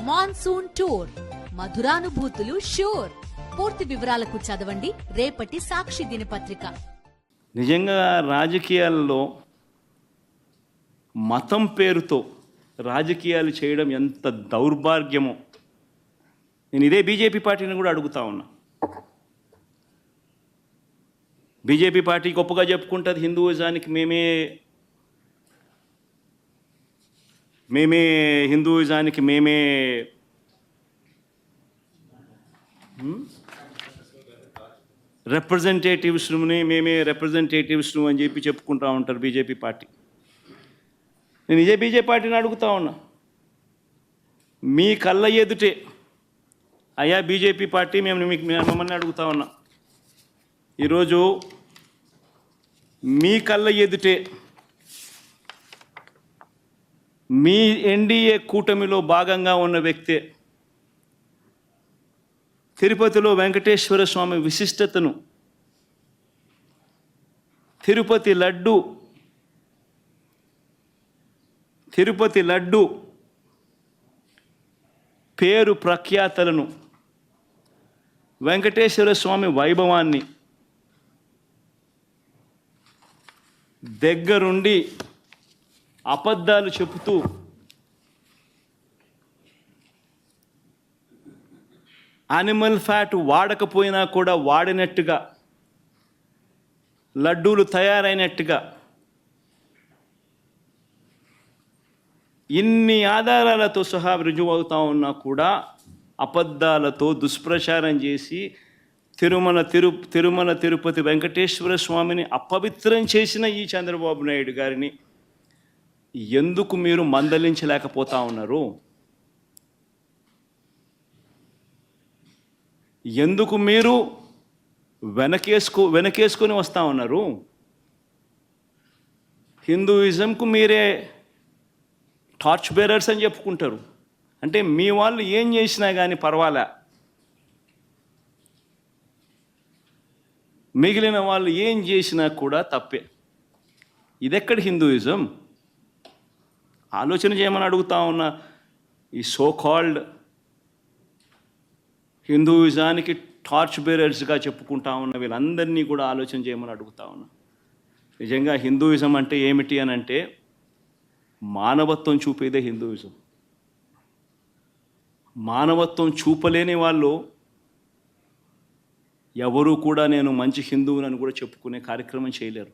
Monsoon tour, మధురానుభూతులు sure. పూర్తి వివరాలకు చదవండి రేపటి సాక్షి దినపత్రిక. నిజంగా రాజకీయాల్లో మతం పేరుతో రాజకీయాలు చేయడం ఎంత దౌర్భాగ్యమో నేను ఇదే బీజేపీ పార్టీని కూడా అడుగుతా ఉన్నా. బీజేపీ పార్టీ గొప్పగా చెప్పుకుంటుంది హిందూయిజానికి హిందూయిజానికి మేమే రిప్రజెంటేటివ్స్ను అని చెప్పి చెప్పుకుంటూ ఉంటారు బీజేపీ పార్టీ. నేను ఇదే బీజేపీ పార్టీని అడుగుతా ఉన్నా, మీ కళ్ళ ఎదుటే అయ్యా బీజేపీ పార్టీ మిమ్మల్ని అడుగుతా ఉన్నా, ఈరోజు మీ కళ్ళ ఎదుటే మీ ఎన్డీఏ కూటమిలో భాగంగా ఉన్న వ్యక్తే తిరుపతిలో వెంకటేశ్వర స్వామి విశిష్టతను, తిరుపతి లడ్డు పేరు ప్రఖ్యాతలను, వెంకటేశ్వర స్వామి వైభవాన్ని దగ్గరుండి అబద్ధాలు చెబుతూ యానిమల్ ఫ్యాట్ వాడకపోయినా కూడా వాడినట్టుగా, లడ్డూలు తయారైనట్టుగా ఇన్ని ఆధారాలతో సహా రుజువు అవుతా ఉన్నా కూడా అబద్ధాలతో దుష్ప్రచారం చేసి తిరుమల తిరుపతి వెంకటేశ్వర స్వామిని అపవిత్రం చేసిన ఈ చంద్రబాబు నాయుడు గారిని ఎందుకు మీరు మందలించలేకపోతా ఉన్నారు? ఎందుకు మీరు వెనకేసుకొని వస్తూ ఉన్నారు? హిందూయిజంకు మీరే టార్చ్ బేరర్స్ అని చెప్పుకుంటారు. అంటే మీ వాళ్ళు ఏం చేసినా కానీ పర్వాలే, మిగిలిన వాళ్ళు ఏం చేసినా కూడా తప్పే. ఇదెక్కడ హిందూయిజం? ఆలోచన చేయమని అడుగుతా ఉన్నా. ఈ సో కాల్డ్ హిందూయిజానికి టార్చ్ బేరర్స్గా చెప్పుకుంటా ఉన్న వీళ్ళందరినీ కూడా ఆలోచన చేయమని అడుగుతా ఉన్నా. నిజంగా హిందూయిజం అంటే ఏమిటి అని అంటే మానవత్వం చూపేదే హిందూయిజం. మానవత్వం చూపలేని వాళ్ళు ఎవరూ కూడా నేను మంచి హిందువునని కూడా చెప్పుకునే కార్యక్రమం చేయలేరు.